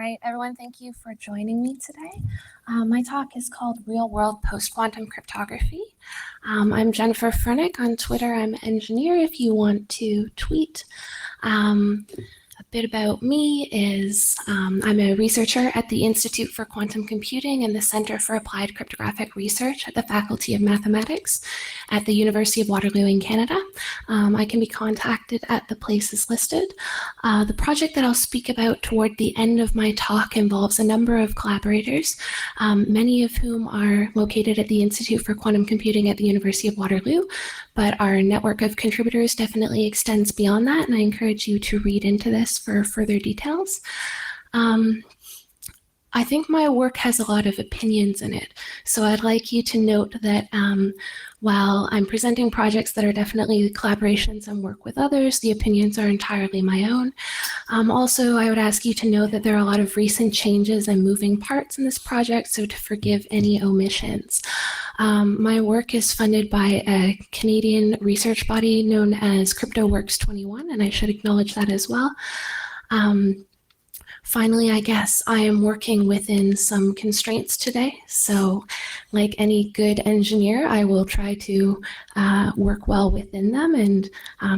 right, everyone, thank you for joining me today. My talk is called Real World Post-Quantum Cryptography. I'm Jennifer Fernick on Twitter. I'm an engineer if you want to tweet. A bit about me is I'm a researcher at the Institute for Quantum Computing and the Center for Applied Cryptographic Research at the Faculty of Mathematics at the University of Waterloo in Canada. I can be contacted at the places listed. The project that I'll speak about toward the end of my talk involves a number of collaborators, many of whom are located at the Institute for Quantum Computing at the University of Waterloo, but our network of contributors definitely extends beyond that, and I encourage you to read into this for further details. I think my work has a lot of opinions in it, so I'd like you to note that while I'm presenting projects that are definitely collaborations and work with others, the opinions are entirely my own. Also, I would ask you to know that there are a lot of recent changes and moving parts in this project, so to forgive any omissions. My work is funded by a Canadian research body known as CryptoWorks 21, and I should acknowledge that as well. Finally, I guess I am working within some constraints today. So like any good engineer, I will try to work well within them and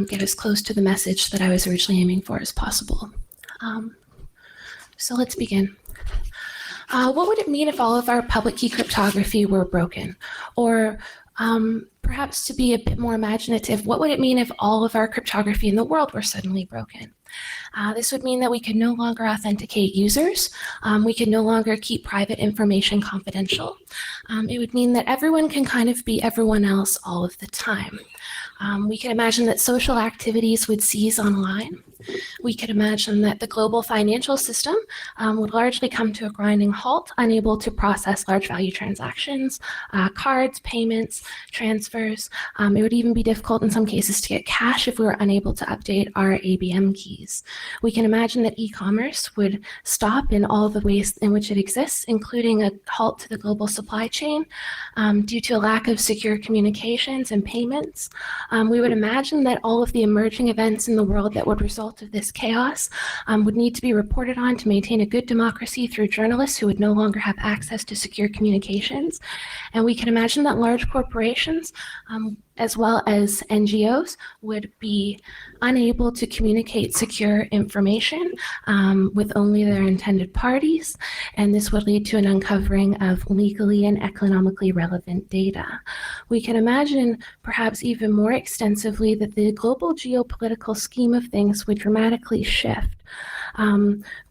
get as close to the message that I was originally aiming for as possible. So let's begin. What would it mean if all of our public key cryptography were broken? Or perhaps to be a bit more imaginative, what would it mean if all of our cryptography in the world were suddenly broken? This would mean that we could no longer authenticate users. We could no longer keep private information confidential. It would mean that everyone can kind of be everyone else all of the time. We could imagine that social activities would cease online. We could imagine that the global financial system would largely come to a grinding halt, unable to process large value transactions, cards, payments, transfers. It would even be difficult in some cases to get cash if we were unable to update our ABM keys. We can imagine that e-commerce would stop in all the ways in which it exists, including a halt to the global supply chain due to a lack of secure communications and payments. We would imagine that all of the emerging events in the world that would result of this chaos would need to be reported on to maintain a good democracy through journalists who would no longer have access to secure communications. And we can imagine that large corporations, as well as NGOs, would be unable to communicate secure information with only their intended parties, and this would lead to an uncovering of legally and economically relevant data. We can imagine, perhaps even more extensively, that the global geopolitical scheme of things would dramatically shift,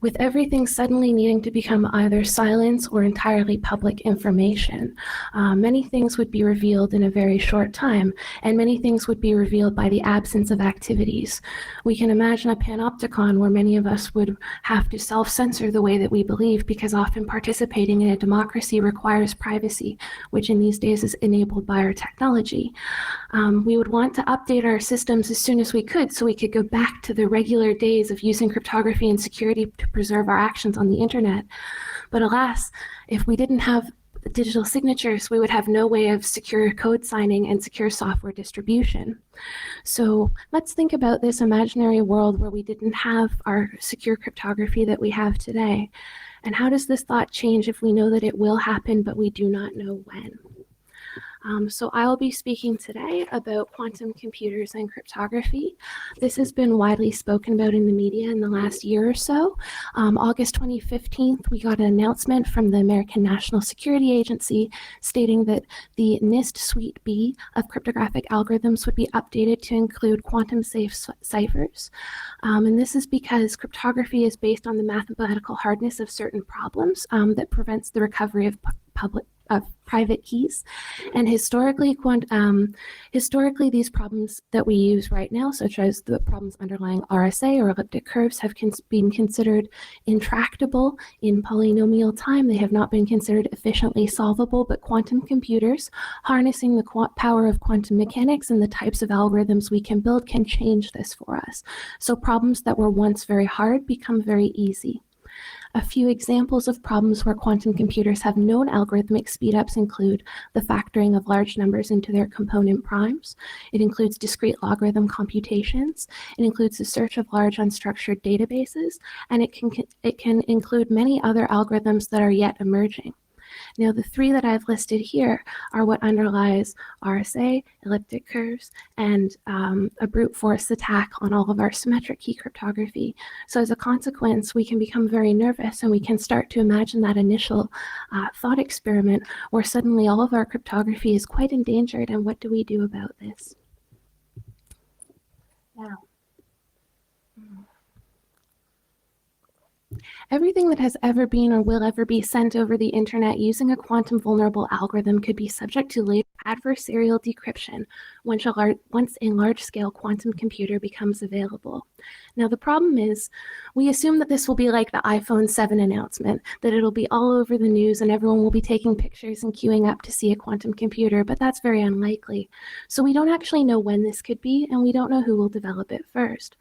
with everything suddenly needing to become either silence or entirely public information. Many things would be revealed in a very short time, and many things would be revealed by the absence of activities. We can imagine a panopticon where many of us would have to self-censor the way that we believe, because often participating in a democracy requires privacy, which in these days is enabled by our technology. We would want to update our systems as soon as we could so we could go back to the regular days of using cryptography and security to preserve our actions on the internet. But alas, if we didn't have digital signatures, we would have no way of secure code signing and secure software distribution. So let's think about this imaginary world where we didn't have our secure cryptography that we have today. And how does this thought change if we know that it will happen, but we do not know when? So I will be speaking today about quantum computers and cryptography. This has been widely spoken about in the media in the last year or so. August 2015, we got an announcement from the American National Security Agency stating that the NIST Suite B of cryptographic algorithms would be updated to include QuantumSafe ciphers. And this is because cryptography is based on the mathematical hardness of certain problems that prevents the recovery of private keys. And historically, these problems that we use right now, such as the problems underlying RSA or elliptic curves, have been considered intractable in polynomial time. They have not been considered efficiently solvable, but quantum computers, harnessing the power of quantum mechanics and the types of algorithms we can build, can change this for us. So problems that were once very hard become very easy. A few examples of problems where quantum computers have known algorithmic speedups include the factoring of large numbers into their component primes. It includes discrete logarithm computations. It includes the search of large unstructured databases, and it can include many other algorithms that are yet emerging. Now, the three that I've listed here are what underlies RSA, elliptic curves, and a brute force attack on all of our symmetric key cryptography. So as a consequence, we can become very nervous and we can start to imagine that initial thought experiment where suddenly all of our cryptography is quite endangered, and what do we do about this? Now, everything that has ever been or will ever be sent over the internet using a quantum vulnerable algorithm could be subject to later adversarial decryption once a large-scale quantum computer becomes available. Now, the problem is we assume that this will be like the iPhone 7 announcement, that it'll be all over the news and everyone will be taking pictures and queuing up to see a quantum computer, but that's very unlikely. So we don't actually know when this could be, and we don't know who will develop it first.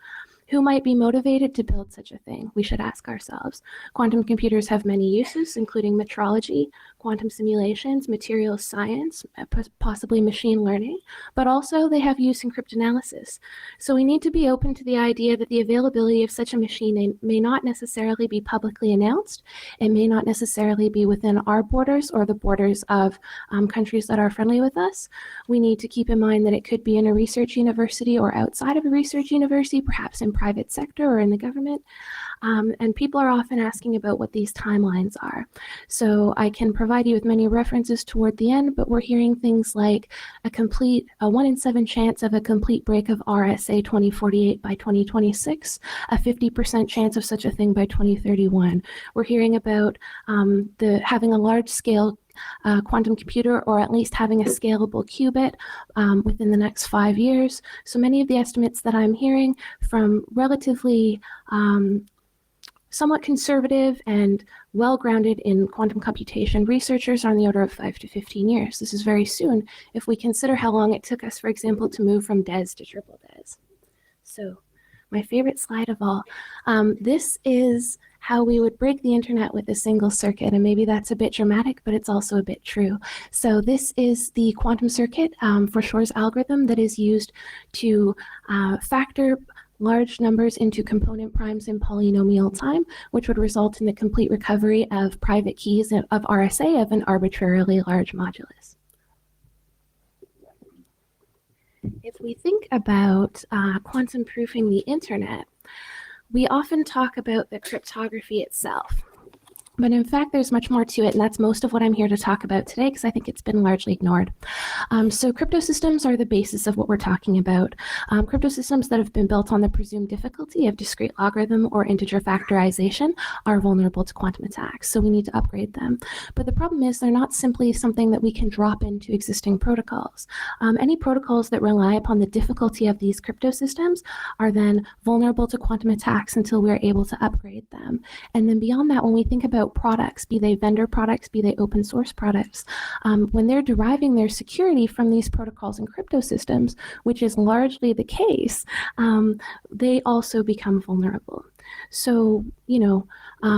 Who might be motivated to build such a thing? We should ask ourselves. Quantum computers have many uses, including metrology, quantum simulations, materials science, possibly machine learning, but also they have use in cryptanalysis. So we need to be open to the idea that the availability of such a machine may not necessarily be publicly announced. It may not necessarily be within our borders or the borders of countries that are friendly with us. We need to keep in mind that it could be in a research university or outside of a research university, perhaps in private sector or in the government. And people are often asking about what these timelines are. So I can provide you with many references toward the end, but we're hearing things like a 1 in 7 chance of a complete break of RSA 2048 by 2026, a 50% chance of such a thing by 2031. We're hearing about having a large-scale quantum computer, or at least having a scalable qubit within the next 5 years. So many of the estimates that I'm hearing from relatively somewhat conservative and well-grounded in quantum computation researchers are on the order of 5 to 15 years. This is very soon if we consider how long it took us, for example, to move from DES to triple DES. So my favorite slide of all, this is how we would break the internet with a single circuit, and maybe that's a bit dramatic, but it's also a bit true. So this is the quantum circuit for Shor's algorithm that is used to factor large numbers into component primes in polynomial time, which would result in the complete recovery of private keys of RSA of an arbitrarily large modulus. If we think about quantum proofing the internet, we often talk about the cryptography itself. But in fact, there's much more to it, and that's most of what I'm here to talk about today, because I think it's been largely ignored. So crypto systems are the basis of what we're talking about. Crypto systems that have been built on the presumed difficulty of discrete logarithm or integer factorization are vulnerable to quantum attacks, so we need to upgrade them. But the problem is they're not simply something that we can drop into existing protocols. Any protocols that rely upon the difficulty of these crypto systems are then vulnerable to quantum attacks until we're able to upgrade them. And then beyond that, when we think about products, be they vendor products, be they open source products, when they're deriving their security from these protocols and crypto systems, which is largely the case, they also become vulnerable. So,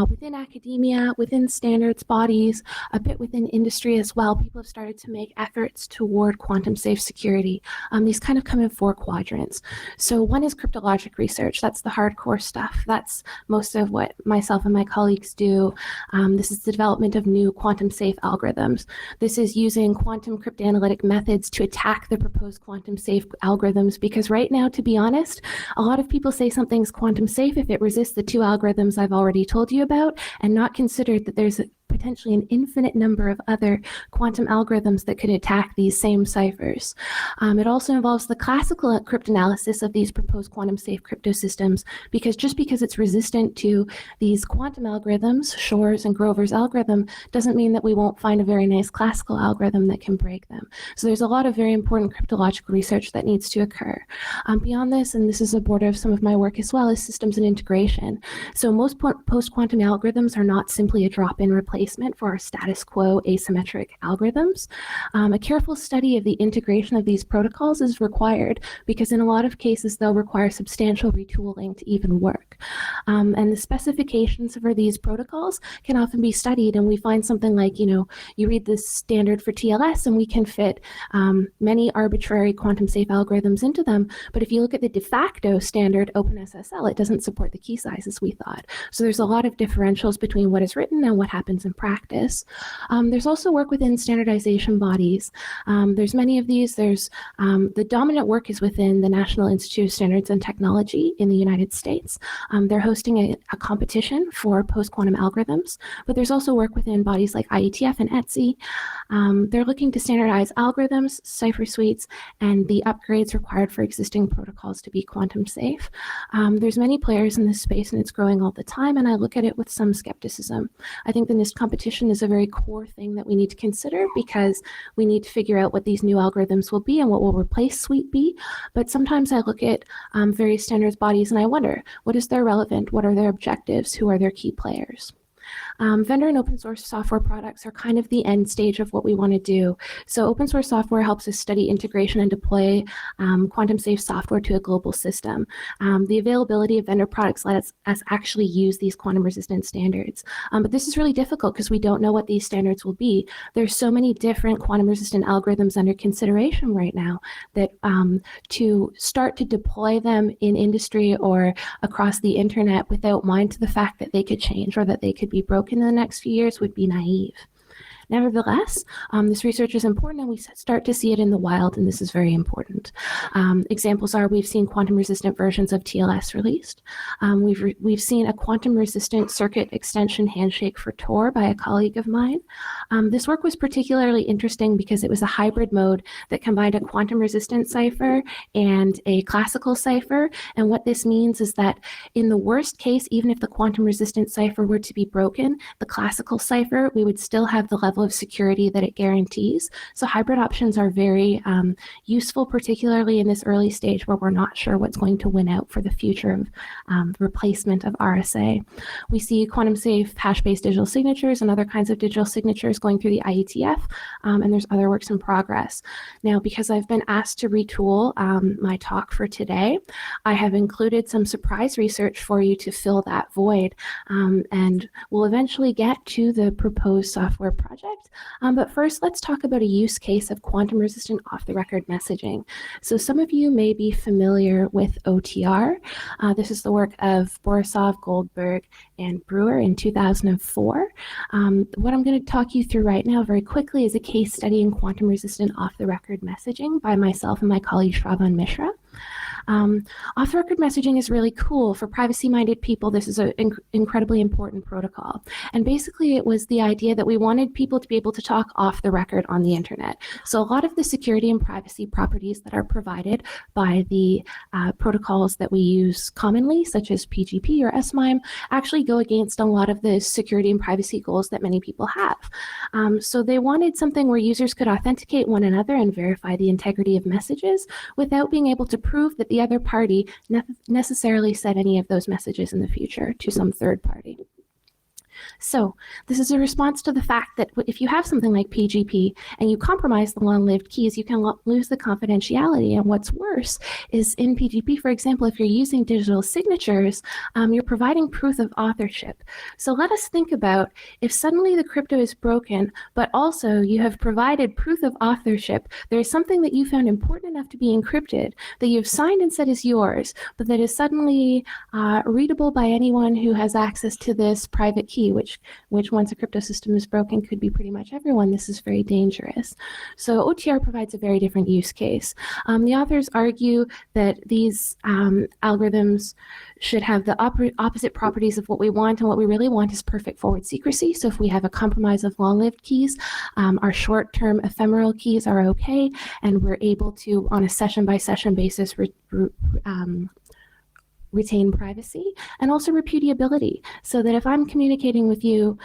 within academia, within standards bodies, a bit within industry as well, people have started to make efforts toward quantum safe security. These kind of come in 4 quadrants. So one is cryptologic research. That's the hardcore stuff. That's most of what myself and my colleagues do. This is the development of new quantum safe algorithms. This is using quantum cryptanalytic methods to attack the proposed quantum safe algorithms, because right now, to be honest, a lot of people say something's quantum safe if it resists the 2 algorithms I've already told you about, and not considered that there's potentially an infinite number of other quantum algorithms that could attack these same ciphers. It also involves the classical cryptanalysis of these proposed quantum safe crypto systems, because just because it's resistant to these quantum algorithms, Shor's and Grover's algorithm, doesn't mean that we won't find a very nice classical algorithm that can break them. So there's a lot of very important cryptological research that needs to occur. Beyond this, and this is a border of some of my work as well, is systems and integration. So most post-quantum algorithms are not simply a drop-in replacement replacement for our status quo asymmetric algorithms. A careful study of the integration of these protocols is required because in a lot of cases they'll require substantial retooling to even work. And the specifications for these protocols can often be studied, and we find something like, you read this standard for TLS and we can fit many arbitrary quantum safe algorithms into them, but if you look at the de facto standard OpenSSL, it doesn't support the key sizes we thought. So there's a lot of differentials between what is written and what happens in practice. There's also work within standardization bodies. There's many of these. There's the dominant work is within the National Institute of Standards and Technology in the United States. They're hosting a competition for post-quantum algorithms, but there's also work within bodies like IETF and ETSI. They're looking to standardize algorithms, cipher suites, and the upgrades required for existing protocols to be quantum safe. There's many players in this space and it's growing all the time, and I look at it with some skepticism. I think the NIST competition is a very core thing that we need to consider because we need to figure out what these new algorithms will be and what will replace suite B. But sometimes I look at various standards bodies and I wonder, what is their relevant? What are their objectives? Who are their key players? Vendor and open source software products are kind of the end stage of what we want to do. So open source software helps us study integration and deploy quantum safe software to a global system. The availability of vendor products lets us actually use these quantum resistant standards. But this is really difficult because we don't know what these standards will be. There's so many different quantum resistant algorithms under consideration right now that to start to deploy them in industry or across the internet without mind to the fact that they could change or that they could be broken in the next few years would be naive. Nevertheless, this research is important and we start to see it in the wild, and this is very important. Examples are we've seen quantum-resistant versions of TLS released. We've seen a quantum-resistant circuit extension handshake for Tor by a colleague of mine. This work was particularly interesting because it was a hybrid mode that combined a quantum-resistant cipher and a classical cipher, and what this means is that in the worst case, even if the quantum-resistant cipher were to be broken, the classical cipher, we would still have the level of security that it guarantees. So hybrid options are very useful, particularly in this early stage where we're not sure what's going to win out for the future of replacement of RSA. We see quantum safe hash-based digital signatures and other kinds of digital signatures going through the IETF, and there's other works in progress. Now, because I've been asked to retool my talk for today, I have included some surprise research for you to fill that void, and we'll eventually get to the proposed software project. But first, let's talk about a use case of quantum-resistant off-the-record messaging. So some of you may be familiar with OTR. This is the work of Borisov, Goldberg, and Brewer in 2004. What I'm going to talk you through right now very quickly is a case study in quantum-resistant off-the-record messaging by myself and my colleague Shravan Mishra. Off-the-record messaging is really cool. For privacy-minded people, this is an incredibly important protocol. And basically, it was the idea that we wanted people to be able to talk off the record on the internet. So a lot of the security and privacy properties that are provided by the protocols that we use commonly, such as PGP or SMIME, actually go against a lot of the security and privacy goals that many people have. So they wanted something where users could authenticate one another and verify the integrity of messages without being able to prove that the other party necessarily sent any of those messages in the future to some third party. So this is a response to the fact that if you have something like PGP and you compromise the long-lived keys, you can lose the confidentiality. And what's worse is in PGP, for example, if you're using digital signatures, you're providing proof of authorship. So let us think about if suddenly the crypto is broken, but also you have provided proof of authorship, there is something that you found important enough to be encrypted that you've signed and said is yours, but that is suddenly readable by anyone who has access to this private key, which once a crypto system is broken could be pretty much everyone. This is very dangerous. So OTR provides a very different use case. The authors argue that these algorithms should have the opposite properties of what we want, and what we really want is perfect forward secrecy. So if we have a compromise of long-lived keys, our short-term ephemeral keys are okay, and we're able to, on a session-by-session basis, retain privacy, and also repudiability, so that if I'm communicating with you,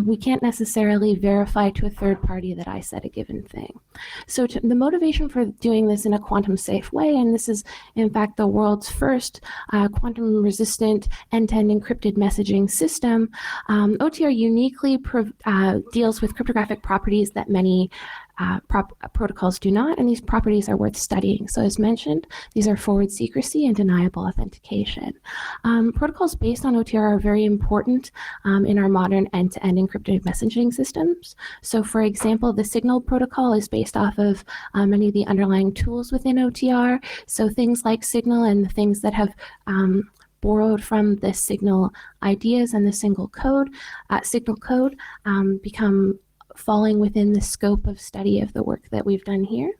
we can't necessarily verify to a third party that I said a given thing. So the motivation for doing this in a quantum safe way, and this is in fact the world's first quantum resistant end-to-end encrypted messaging system, OTR uniquely deals with cryptographic properties that many protocols do not, and these properties are worth studying. So as mentioned, these are forward secrecy and deniable authentication. Protocols based on OTR are very important in our modern end-to-end encrypted messaging systems. So for example, the Signal protocol is based off of many of the underlying tools within OTR. So things like Signal and the things that have borrowed from the Signal ideas and the Signal code become falling within the scope of study of the work that we've done here.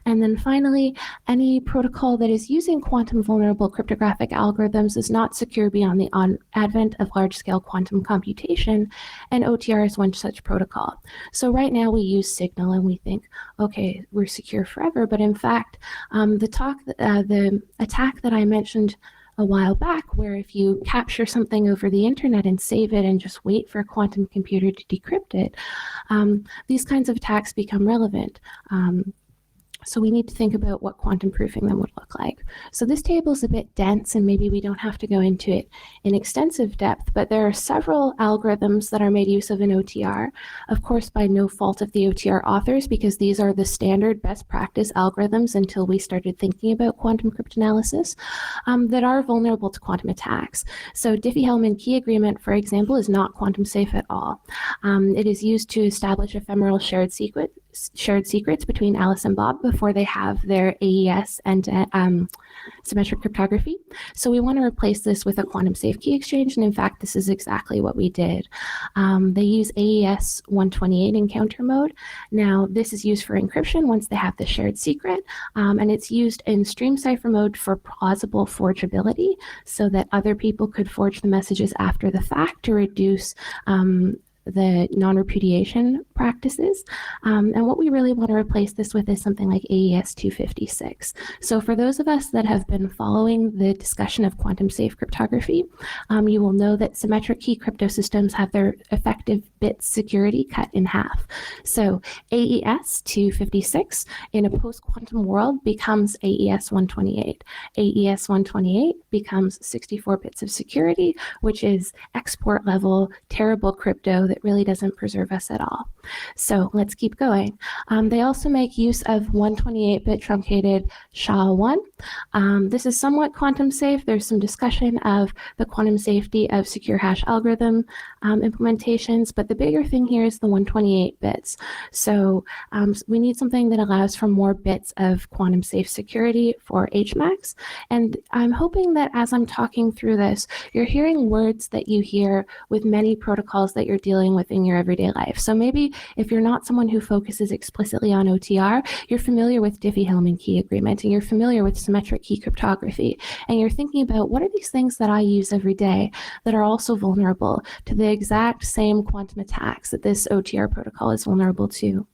And then finally, any protocol that is using quantum vulnerable cryptographic algorithms is not secure beyond the advent of large-scale quantum computation, and OTR is one such protocol. So right now we use Signal and we think, okay, we're secure forever, but in fact, the attack that I mentioned a while back, where if you capture something over the internet and save it and just wait for a quantum computer to decrypt it, these kinds of attacks become relevant. So we need to think about what quantum proofing them would look like. So this table is a bit dense, and maybe we don't have to go into it in extensive depth, but there are several algorithms that are made use of in OTR, of course by no fault of the OTR authors, because these are the standard best practice algorithms until we started thinking about quantum cryptanalysis, that are vulnerable to quantum attacks. So Diffie-Hellman key agreement, for example, is not quantum safe at all. It is used to establish ephemeral shared secrets between Alice and Bob before they have their AES and symmetric cryptography. So we want to replace this with a quantum safe key exchange, and in fact this is exactly what we did. They use AES 128 encounter mode. Now this is used for encryption once they have the shared secret, and it's used in stream cipher mode for plausible forgeability, so that other people could forge the messages after the fact to reduce the non-repudiation practices. And what we really want to replace this with is something like AES 256. So for those of us that have been following the discussion of quantum safe cryptography, you will know that symmetric key crypto systems have their effective bit security cut in half. So AES 256 in a post-quantum world becomes AES 128. AES 128 becomes 64 bits of security, which is export level, terrible crypto that really doesn't preserve us at all. So let's keep going. They also make use of 128-bit truncated SHA-1. This is somewhat quantum safe. There's some discussion of the quantum safety of secure hash algorithm implementations, but the bigger thing here is the 128 bits. So we need something that allows for more bits of quantum safe security for HMAX. And I'm hoping that as I'm talking through this, you're hearing words that you hear with many protocols that you're dealing with in your everyday life. So maybe if you're not someone who focuses explicitly on OTR, you're familiar with Diffie-Hellman key agreement, and you're familiar with symmetric key cryptography, and you're thinking about what are these things that I use every day that are also vulnerable to the exact same quantum attacks that this OTR protocol is vulnerable to.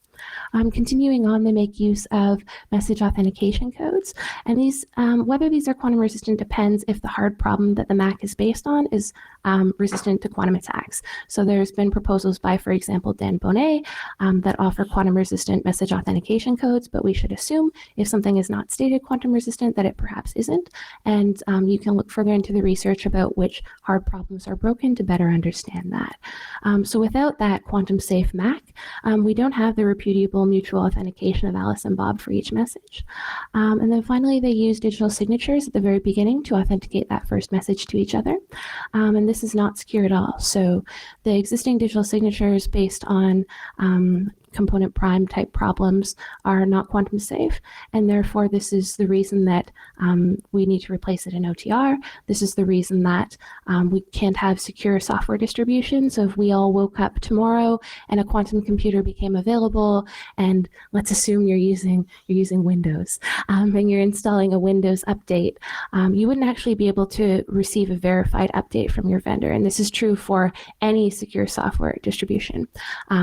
Continuing on, they make use of message authentication codes, and these, whether these are quantum resistant depends if the hard problem that the MAC is based on is resistant to quantum attacks. So there's been proposals by, for example, Dan Bonnet that offer quantum resistant message authentication codes, but we should assume if something is not stated quantum resistant that it perhaps isn't, and you can look further into the research about which hard problems are broken to better understand that. So without that quantum safe MAC, we don't have the reputable mutual authentication of Alice and Bob for each message. And then finally, they use digital signatures at the very beginning to authenticate that first message to each other. And this is not secure at all. So the existing digital signatures based on component prime type problems are not quantum safe, and therefore this is the reason that we need to replace it in OTR. This is the reason that we can't have secure software distribution. So if we all woke up tomorrow and a quantum computer became available, and let's assume you're using Windows and you're installing a Windows update, you wouldn't actually be able to receive a verified update from your vendor. And this is true for any secure software distribution.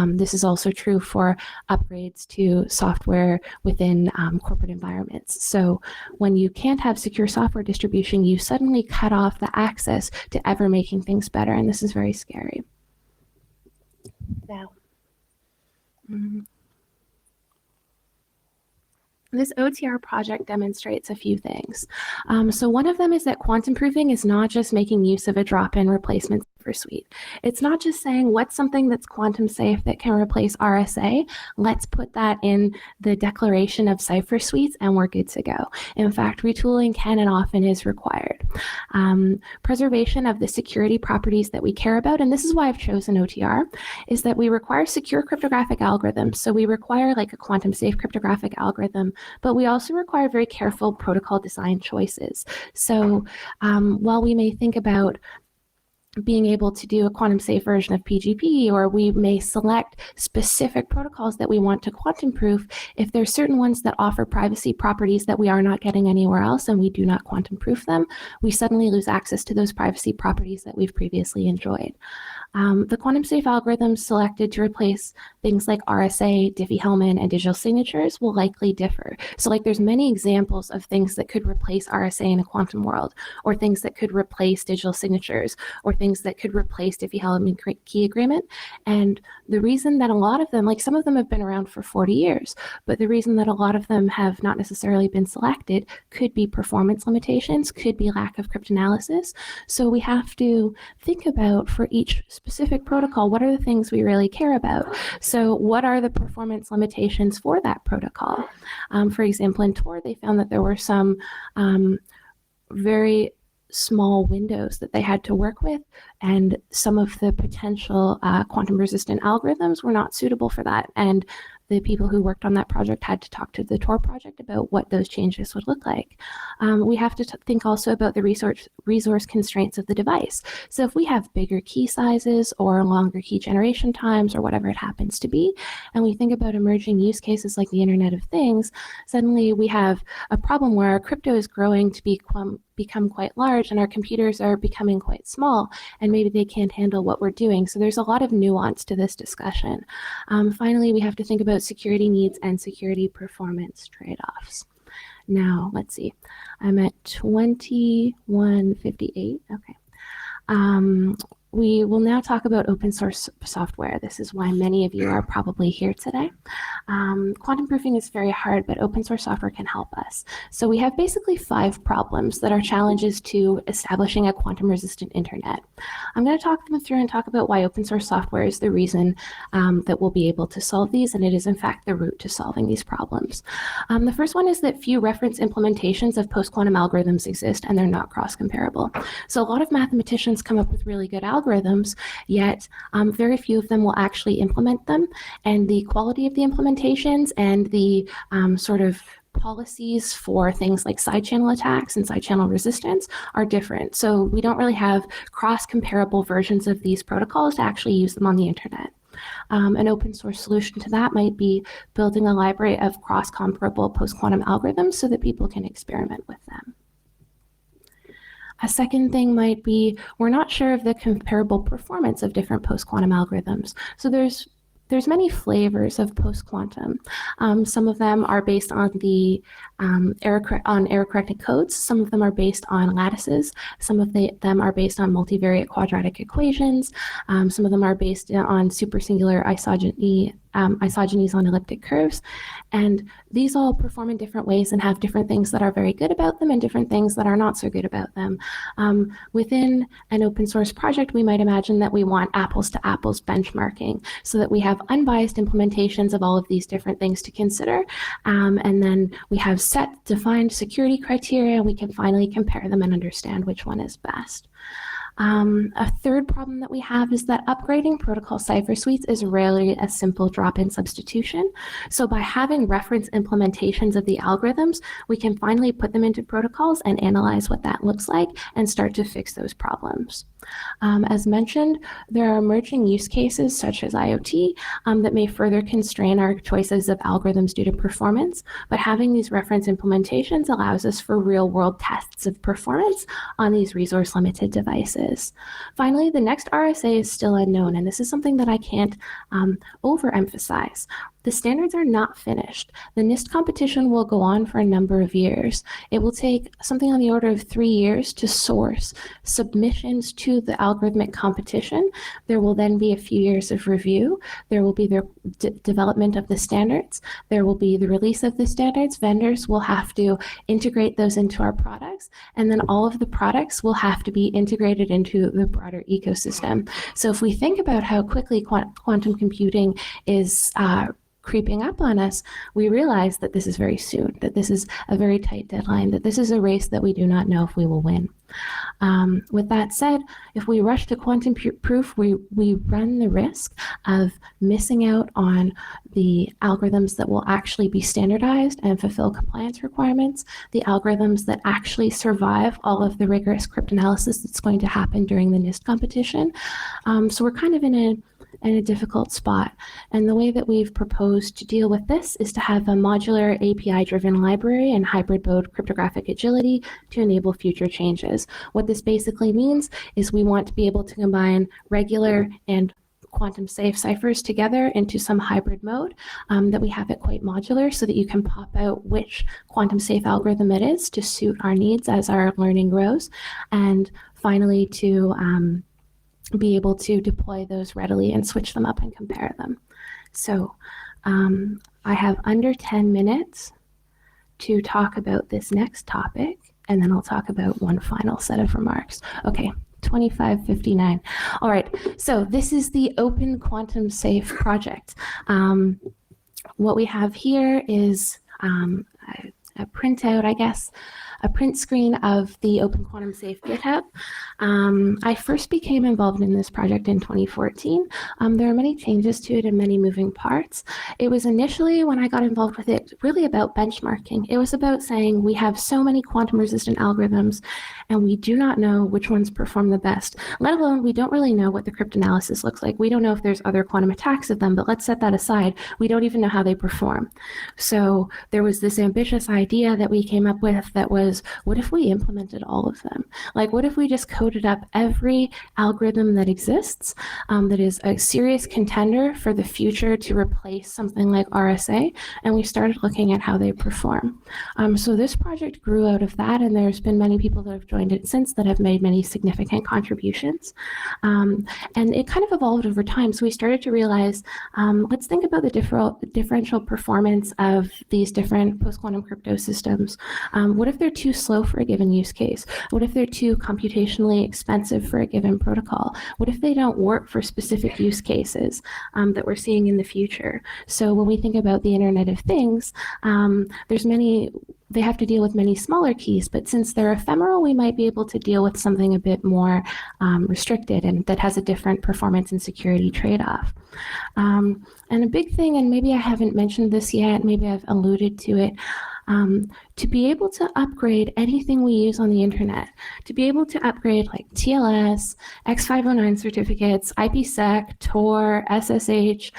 This is also true for for upgrades to software within corporate environments. So when you can't have secure software distribution, you suddenly cut off the access to ever making things better, and this is very scary. Now, this OTR project demonstrates a few things. So one of them is that quantum proofing is not just making use of a drop-in replacement cipher suite. It's not just saying what's something that's quantum safe that can replace RSA. Let's put that in the declaration of cipher suites and we're good to go. In fact, retooling can and often is required. Preservation of the security properties that we care about, and this is why I've chosen OTR, is that we require secure cryptographic algorithms. So we require like a quantum safe cryptographic algorithm, but we also require very careful protocol design choices. So while we may think about being able to do a quantum safe version of PGP, or we may select specific protocols that we want to quantum proof, if there's certain ones that offer privacy properties that we are not getting anywhere else and we do not quantum proof them, we suddenly lose access to those privacy properties that we've previously enjoyed. The quantum safe algorithms selected to replace things like RSA, Diffie-Hellman, and digital signatures will likely differ. So like there's many examples of things that could replace RSA in a quantum world, or things that could replace digital signatures, or things that could replace Diffie-Hellman key agreement. And the reason that a lot of them, like some of them have been around for 40 years, but the reason that a lot of them have not necessarily been selected could be performance limitations, could be lack of cryptanalysis. So we have to think about for each specific protocol, what are the things we really care about? So what are the performance limitations for that protocol? For example, in Tor, they found that there were some very small windows that they had to work with, and some of the potential quantum resistant algorithms were not suitable for that. And the people who worked on that project had to talk to the Tor project about what those changes would look like. We have to think also about the resource constraints of the device. So if we have bigger key sizes or longer key generation times or whatever it happens to be, and we think about emerging use cases like the Internet of Things, suddenly we have a problem where our crypto is growing to become quite large and our computers are becoming quite small, and maybe they can't handle what we're doing. So there's a lot of nuance to this discussion. Finally, we have to think about security needs and security performance trade-offs. Now, let's see. I'm at 21:58. Okay. We will now talk about open source software. This is why many of you are probably here today. Quantum proofing is very hard, but open source software can help us. So we have basically 5 problems that are challenges to establishing a quantum resistant internet. I'm going to talk them through and talk about why open source software is the reason that we'll be able to solve these, and it is in fact the route to solving these problems. The first one is that few reference implementations of post-quantum algorithms exist, and they're not cross-comparable. So a lot of mathematicians come up with really good algorithms, yet very few of them will actually implement them, and the quality of the implementations and the sort of policies for things like side channel attacks and side channel resistance are different. So we don't really have cross-comparable versions of these protocols to actually use them on the internet. An open source solution to that might be building a library of cross-comparable post-quantum algorithms so that people can experiment with them. A second thing might be we're not sure of the comparable performance of different post-quantum algorithms. So there's many flavors of post-quantum. Some of them are based on the error-corrected codes. Some of them are based on lattices. Some of them are based on multivariate quadratic equations. Some of them are based on supersingular isogenies on elliptic curves. And these all perform in different ways and have different things that are very good about them and different things that are not so good about them. Within an open source project, we might imagine that we want apples to apples benchmarking so that we have unbiased implementations of all of these different things to consider. And then we have set defined security criteria, and we can finally compare them and understand which one is best. A third problem that we have is that upgrading protocol cipher suites is rarely a simple drop-in substitution. So by having reference implementations of the algorithms, we can finally put them into protocols and analyze what that looks like and start to fix those problems. As mentioned, there are emerging use cases such as IoT that may further constrain our choices of algorithms due to performance, but having these reference implementations allows us for real-world tests of performance on these resource-limited devices. Finally, the next RSA is still unknown, and this is something that I can't overemphasize. The standards are not finished. The NIST competition will go on for a number of years. It will take something on the order of 3 years to source submissions to the algorithmic competition. There will then be a few years of review. There will be the development of the standards. There will be the release of the standards. Vendors will have to integrate those into our products, and then all of the products will have to be integrated into the broader ecosystem. So if we think about how quickly quantum computing is creeping up on us, we realize that this is very soon, that this is a very tight deadline, that this is a race that we do not know if we will win. With that said, if we rush to quantum proof, we run the risk of missing out on the algorithms that will actually be standardized and fulfill compliance requirements, the algorithms that actually survive all of the rigorous cryptanalysis that's going to happen during the NIST competition. So we're kind of in a difficult spot. And the way that we've proposed to deal with this is to have a modular API-driven library and hybrid mode cryptographic agility to enable future changes. What this basically means is we want to be able to combine regular and QuantumSafe ciphers together into some hybrid mode, that we have it quite modular so that you can pop out which QuantumSafe algorithm it is to suit our needs as our learning grows. And finally, to be able to deploy those readily and switch them up and compare them. So I have under 10 minutes to talk about this next topic, and then I'll talk about one final set of remarks. Okay, 25:59. All right, so this is the OpenQuantumSafe project. What we have here is a printout, I guess, a print screen of the OpenQuantumSafe GitHub. I first became involved in this project in 2014. There are many changes to it and many moving parts. It was initially, when I got involved with it, really about benchmarking. It was about saying we have so many quantum-resistant algorithms and we do not know which ones perform the best, let alone we don't really know what the cryptanalysis looks like. We don't know if there's other quantum attacks of them, but let's set that aside. We don't even know how they perform. So there was this ambitious idea that we came up with that was, what if we implemented all of them? Like, what if we just coded up every algorithm that exists that is a serious contender for the future to replace something like RSA, and we started looking at how they perform. So this project grew out of that, and there's been many people that have joined it since that have made many significant contributions. And it kind of evolved over time. So we started to realize, let's think about the differential performance of these different post-quantum crypto systems. What if they're too slow for a given use case? What if they're too computationally expensive for a given protocol? What if they don't work for specific use cases that we're seeing in the future? So when we think about the Internet of Things, they have to deal with many smaller keys, but since they're ephemeral, we might be able to deal with something a bit more restricted and that has a different performance and security trade-off. And a big thing, and maybe I haven't mentioned this yet, maybe I've alluded to it, to be able to upgrade anything we use on the internet, to be able to upgrade like TLS, X509 certificates, IPsec, Tor, SSH,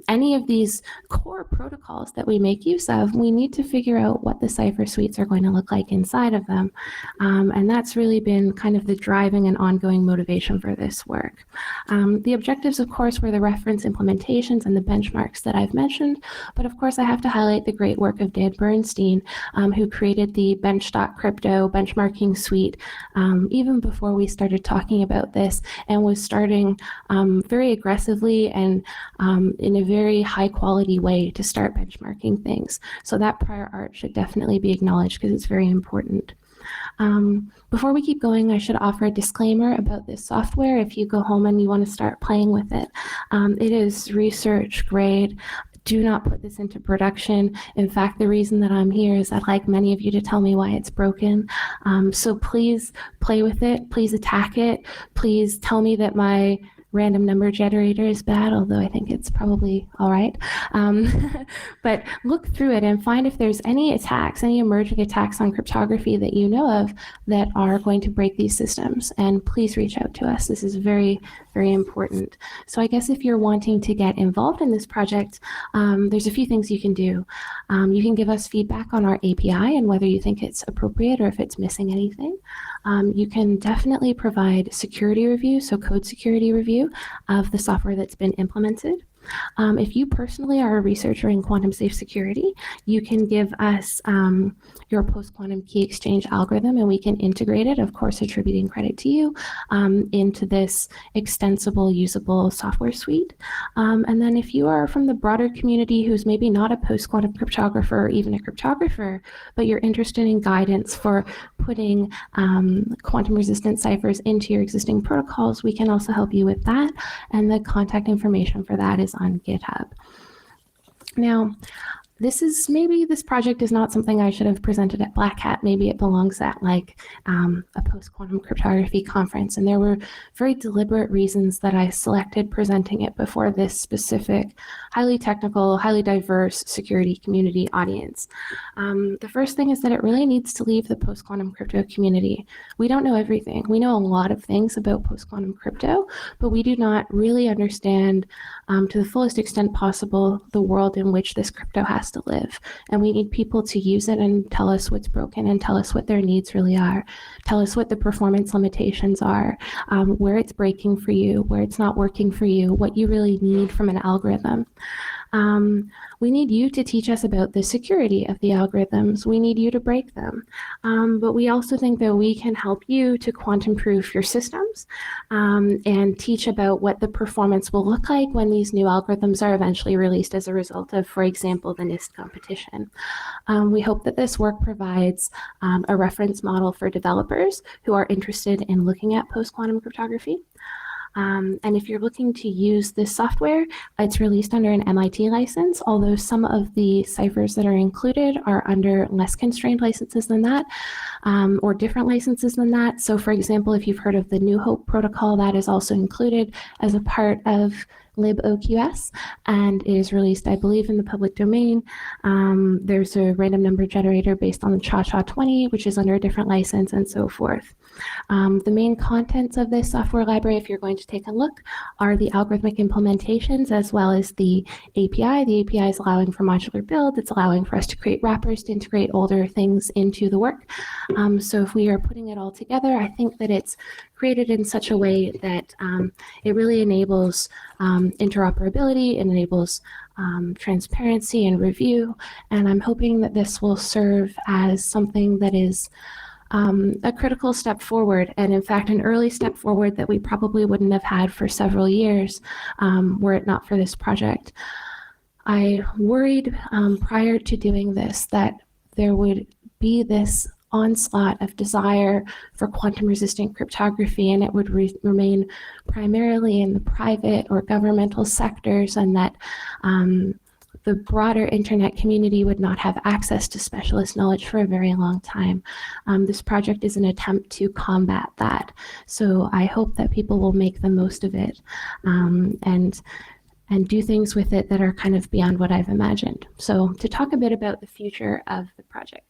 any of these core protocols that we make use of, we need to figure out what the cipher suites are going to look like inside of them. And that's really been kind of the driving and ongoing motivation for this work. The objectives, of course, were the reference implementations and the benchmarks that I've mentioned, but of course I have to highlight the great work of Dan Bernstein, who created the Bench.Crypto benchmarking suite even before we started talking about this, and was starting very aggressively and in a very high quality way to start benchmarking things. So that prior art should definitely be acknowledged because it's very important. Before we keep going, I should offer a disclaimer about this software. If you go home and you want to start playing with it, it is research grade. Do not put this into production. In fact, the reason that I'm here is I'd like many of you to tell me why it's broken. So please play with it. Please attack it. Please tell me that my random number generator is bad, although I think it's probably all right. But look through it and find if there's any attacks, any emerging attacks on cryptography that you know of that are going to break these systems. And please reach out to us. This is very, very important. So I guess if you're wanting to get involved in this project, there's a few things you can do. You can give us feedback on our API and whether you think it's appropriate or if it's missing anything. You can definitely provide security review, so code security review of the software that's been implemented. If you personally are a researcher in quantum safe security, you can give us your post-quantum key exchange algorithm and we can integrate it, of course attributing credit to you, into this extensible, usable software suite. And then if you are from the broader community who's maybe not a post-quantum cryptographer or even a cryptographer, but you're interested in guidance for putting quantum-resistant ciphers into your existing protocols, we can also help you with that. And the contact information for that is on GitHub. Now, this project is not something I should have presented at Black Hat. Maybe it belongs at like a post-quantum cryptography conference. And there were very deliberate reasons that I selected presenting it before this specific, highly technical, highly diverse security community audience. The first thing is that it really needs to leave the post-quantum crypto community. We don't know everything. We know a lot of things about post-quantum crypto, but we do not really understand to the fullest extent possible the world in which this crypto has to live. And we need people to use it and tell us what's broken and tell us what their needs really are. Tell us what the performance limitations are, where it's breaking for you, where it's not working for you, what you really need from an algorithm. We need you to teach us about the security of the algorithms. We need you to break them. But we also think that we can help you to quantum proof your systems and teach about what the performance will look like when these new algorithms are eventually released as a result of, for example, the NIST competition. We hope that this work provides a reference model for developers who are interested in looking at post-quantum cryptography. And if you're looking to use this software, it's released under an MIT license, although some of the ciphers that are included are under less constrained licenses than that, or different licenses than that. So for example, if you've heard of the New Hope protocol, that is also included as a part of liboqs and is released, I believe, in the public domain. There's a random number generator based on the CHA-20, which is under a different license, and so forth. The main contents of this software library, if you're going to take a look, are the algorithmic implementations as well as the API. The API is allowing for modular build. It's allowing for us to create wrappers to integrate older things into the work. So if we are putting it all together, I think that it's created in such a way that it really enables interoperability, it enables transparency and review, and I'm hoping that this will serve as something that is a critical step forward, and in fact an early step forward that we probably wouldn't have had for several years were it not for this project. I worried prior to doing this that there would be this onslaught of desire for quantum-resistant cryptography, and it would remain primarily in the private or governmental sectors, and that the broader internet community would not have access to specialist knowledge for a very long time. This project is an attempt to combat that. So I hope that people will make the most of it and do things with it that are kind of beyond what I've imagined. So to talk a bit about the future of the project.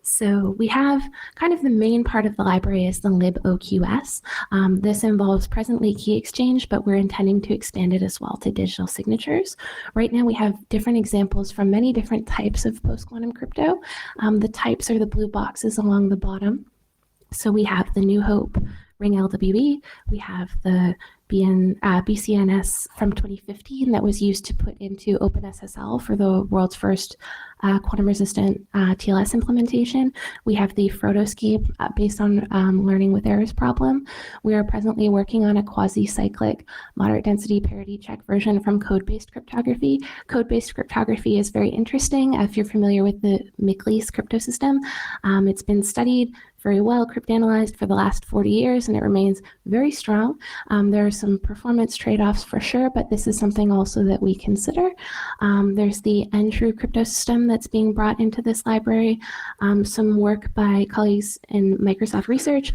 So we have kind of the main part of the library is the liboqs. This involves presently key exchange, but we're intending to expand it as well to digital signatures. Right now we have different examples from many different types of post-quantum crypto. The types are the blue boxes along the bottom. So we have the New Hope Ring LWE, we have the BCNS from 2015 that was used to put into OpenSSL for the world's first quantum-resistant TLS implementation. We have the Frodo scheme based on learning with errors problem. We are presently working on a quasi-cyclic moderate density parity check version from code-based cryptography. Code-based cryptography is very interesting if you're familiar with the McLeese crypto system. It's been studied very well cryptanalyzed for the last 40 years, and it remains very strong. There are some performance trade-offs for sure, but this is something also that we consider. There's the N-true crypto system that's being brought into this library. Some work by colleagues in Microsoft Research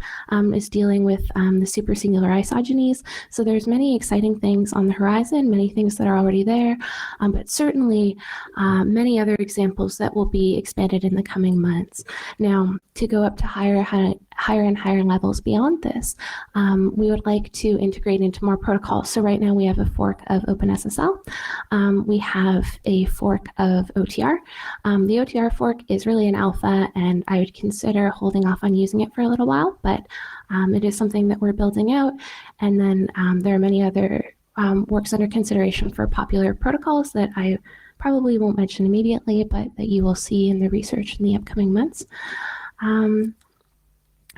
is dealing with the supersingular isogenies. So there's many exciting things on the horizon, many things that are already there, but certainly many other examples that will be expanded in the coming months. Now, to go up to higher and higher levels beyond this, we would like to integrate into more protocols. So right now we have a fork of OpenSSL. We have a fork of OTR. The OTR fork is really an alpha, and I would consider holding off on using it for a little while, but it is something that we're building out. And then there are many other works under consideration for popular protocols that I probably won't mention immediately, but that you will see in the research in the upcoming months.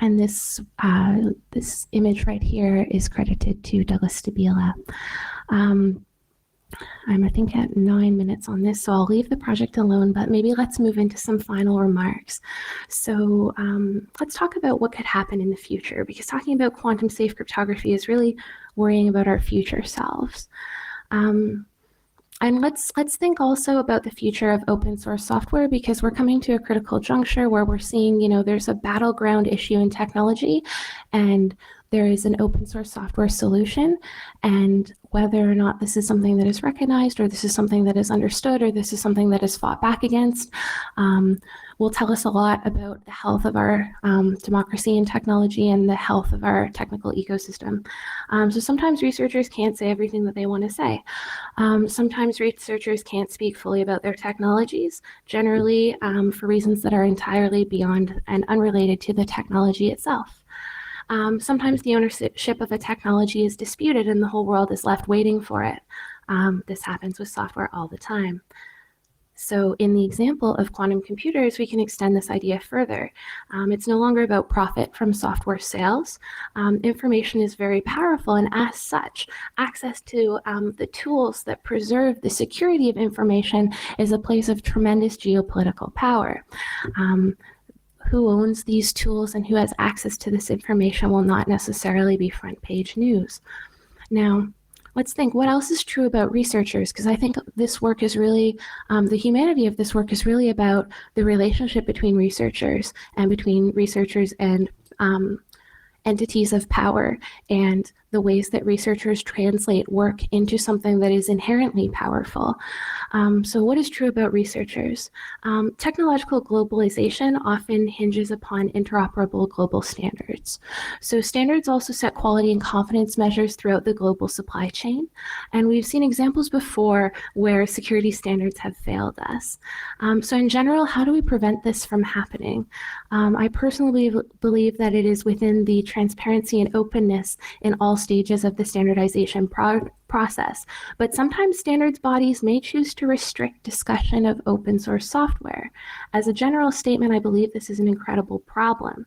And this image right here is credited to Douglas Stabila. I'm, I think, at 9 minutes on this, so I'll leave the project alone, but maybe let's move into some final remarks. So let's talk about what could happen in the future, because talking about quantum safe cryptography is really worrying about our future selves. And let's think also about the future of open source software, because we're coming to a critical juncture where we're seeing, there's a battleground issue in technology, and there is an open source software solution, and whether or not this is something that is recognized, or this is something that is understood, or this is something that is fought back against, will tell us a lot about the health of our democracy and technology and the health of our technical ecosystem. So sometimes researchers can't say everything that they want to say. Sometimes researchers can't speak fully about their technologies, generally for reasons that are entirely beyond and unrelated to the technology itself. Sometimes the ownership of a technology is disputed and the whole world is left waiting for it. This happens with software all the time. So in the example of quantum computers, we can extend this idea further. It's no longer about profit from software sales. Information is very powerful, and as such, access to the tools that preserve the security of information is a place of tremendous geopolitical power. Who owns these tools and who has access to this information will not necessarily be front page news. Now, let's think, what else is true about researchers? Because I think this work is really, the humanity of this work is really about the relationship between researchers and entities of power, and the ways that researchers translate work into something that is inherently powerful. So what is true about researchers? Technological globalization often hinges upon interoperable global standards. So standards also set quality and confidence measures throughout the global supply chain. And we've seen examples before where security standards have failed us. So in general, how do we prevent this from happening? I personally believe that it is within the transparency and openness in all stages of the standardization process, but sometimes standards bodies may choose to restrict discussion of open source software. As a general statement, I believe this is an incredible problem.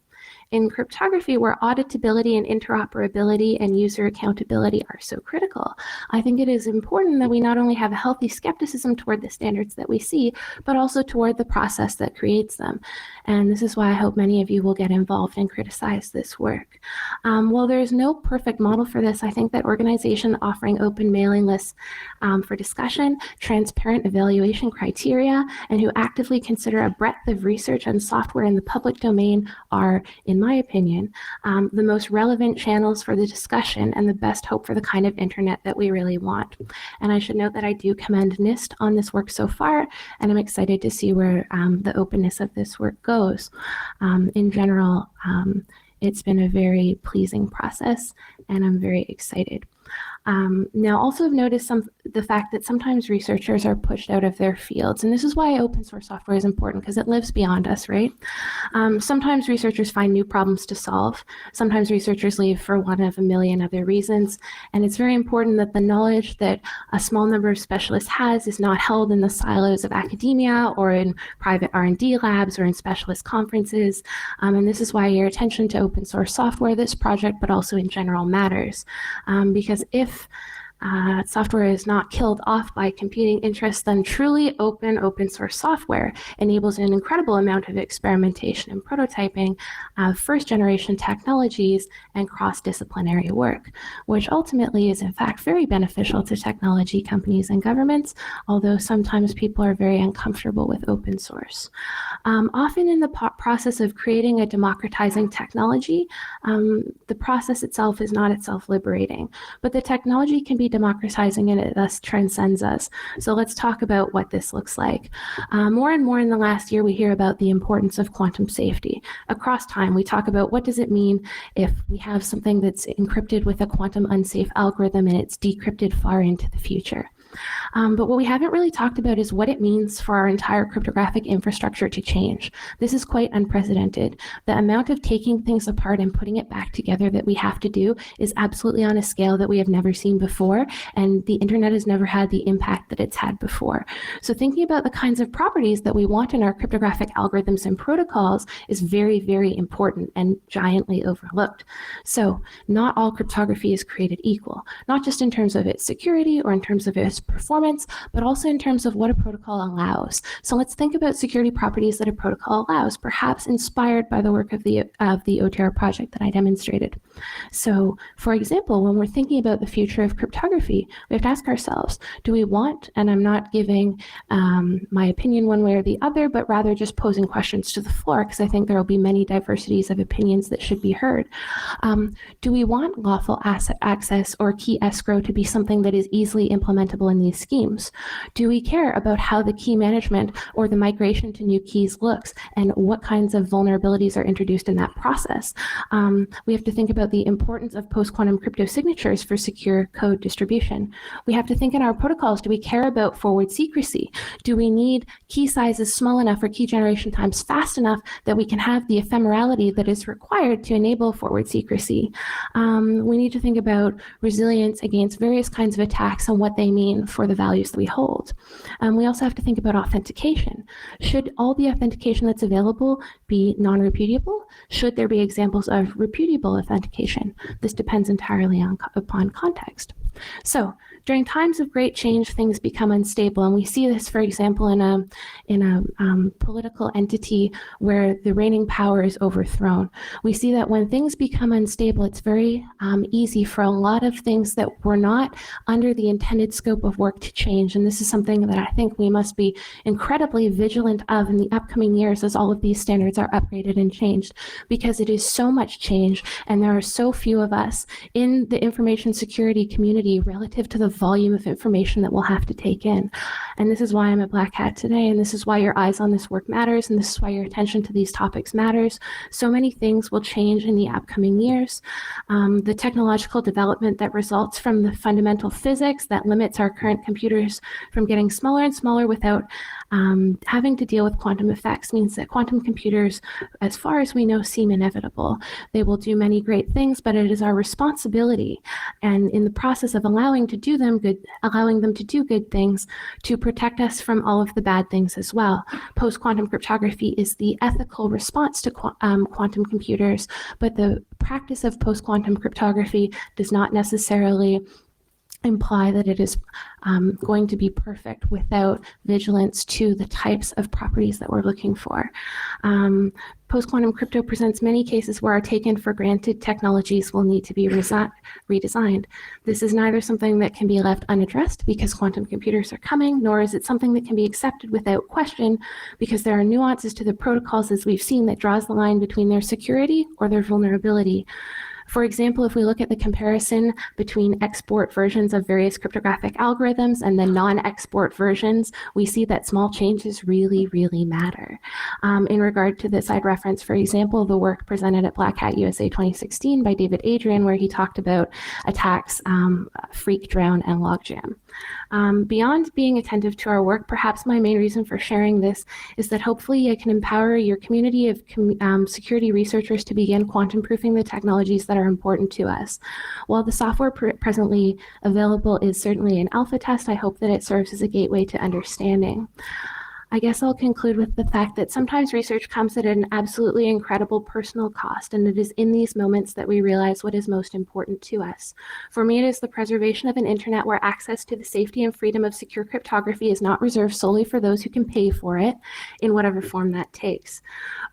In cryptography, where auditability and interoperability and user accountability are so critical, I think it is important that we not only have a healthy skepticism toward the standards that we see, but also toward the process that creates them. And this is why I hope many of you will get involved and criticize this work. While there is no perfect model for this, I think that organizations offering open mailing lists for discussion, transparent evaluation criteria, and who actively consider a breadth of research and software in the public domain are, in my opinion, the most relevant channels for the discussion and the best hope for the kind of internet that we really want. And I should note that I do commend NIST on this work so far, and I'm excited to see where the openness of this work goes. In general, it's been a very pleasing process, and I'm very excited. Now, also I've noticed the fact that sometimes researchers are pushed out of their fields, and this is why open source software is important, because it lives beyond us, right? Sometimes researchers find new problems to solve. Sometimes researchers leave for one of a million other reasons, and it's very important that the knowledge that a small number of specialists has is not held in the silos of academia or in private R&D labs or in specialist conferences, and this is why your attention to open source software, this project, but also in general matters, because if software is not killed off by competing interests, then truly open source software enables an incredible amount of experimentation and prototyping of first-generation technologies and cross-disciplinary work, which ultimately is in fact very beneficial to technology companies and governments, although sometimes people are very uncomfortable with open source. Often in the process of creating a democratizing technology, the process itself is not itself liberating, but the technology can be democratizing and it thus transcends us. So let's talk about what this looks like. More and more in the last year, we hear about the importance of quantum safety. Across time, we talk about what does it mean if we have something that's encrypted with a quantum unsafe algorithm and it's decrypted far into the future. But what we haven't really talked about is what it means for our entire cryptographic infrastructure to change. This is quite unprecedented. The amount of taking things apart and putting it back together that we have to do is absolutely on a scale that we have never seen before, and the internet has never had the impact that it's had before. So thinking about the kinds of properties that we want in our cryptographic algorithms and protocols is very, very important and giantly overlooked. So not all cryptography is created equal, not just in terms of its security or in terms of its performance, but also in terms of what a protocol allows. So let's think about security properties that a protocol allows, perhaps inspired by the work of the OTR project that I demonstrated. So for example, when we're thinking about the future of cryptography, we have to ask ourselves, do we want, and I'm not giving my opinion one way or the other, but rather just posing questions to the floor, because I think there will be many diversities of opinions that should be heard. Do we want lawful asset access or key escrow to be something that is easily implementable in these schemes? Do we care about how the key management or the migration to new keys looks and what kinds of vulnerabilities are introduced in that process? We have to think about the importance of post-quantum crypto signatures for secure code distribution. We have to think in our protocols, do we care about forward secrecy? Do we need key sizes small enough or key generation times fast enough that we can have the ephemerality that is required to enable forward secrecy? We need to think about resilience against various kinds of attacks and what they mean for the values that we hold. We also have to think about authentication. Should all the authentication that's available be non-repudiable? Should there be examples of repudiable authentication? This depends entirely upon context. So during times of great change, things become unstable, and we see this, for example, in a political entity where the reigning power is overthrown. We see that when things become unstable, it's very easy for a lot of things that were not under the intended scope of work to change, and this is something that I think we must be incredibly vigilant of in the upcoming years as all of these standards are upgraded and changed, because it is so much change, and there are so few of us in the information security community relative to the volume of information that we'll have to take in. And this is why I'm a black hat today, and this is why your eyes on this work matters, and this is why your attention to these topics matters. So many things will change in the upcoming years. The technological development that results from the fundamental physics that limits our current computers from getting smaller and smaller without having to deal with quantum effects means that quantum computers, as far as we know, seem inevitable. They will do many great things, but it is our responsibility, and in the process of allowing them to do good things, to protect us from all of the bad things as well. Post-quantum cryptography is the ethical response to quantum computers, but the practice of post-quantum cryptography does not necessarily imply that it is going to be perfect without vigilance to the types of properties that we're looking for. Post-quantum crypto presents many cases where our taken for granted technologies will need to be redesigned. This is neither something that can be left unaddressed because quantum computers are coming, nor is it something that can be accepted without question because there are nuances to the protocols, as we've seen, that draws the line between their security or their vulnerability. For example, if we look at the comparison between export versions of various cryptographic algorithms and the non-export versions, we see that small changes really, really matter. In regard to this, I'd reference, for example, the work presented at Black Hat USA 2016 by David Adrian, where he talked about attacks, Freak, Drown, and Logjam. Beyond being attentive to our work, perhaps my main reason for sharing this is that hopefully I can empower your community of security researchers to begin quantum proofing the technologies that are important to us. While the software presently available is certainly an alpha test, I hope that it serves as a gateway to understanding. I guess I'll conclude with the fact that sometimes research comes at an absolutely incredible personal cost, and it is in these moments that we realize what is most important to us. For me, it is the preservation of an internet where access to the safety and freedom of secure cryptography is not reserved solely for those who can pay for it, in whatever form that takes.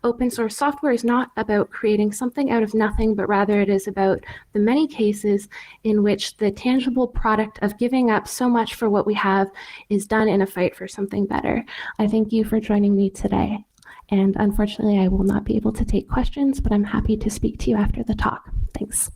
Open source software is not about creating something out of nothing, but rather it is about the many cases in which the tangible product of giving up so much for what we have is done in a fight for something better. I thank you for joining me today. And unfortunately, I will not be able to take questions, but I'm happy to speak to you after the talk. Thanks.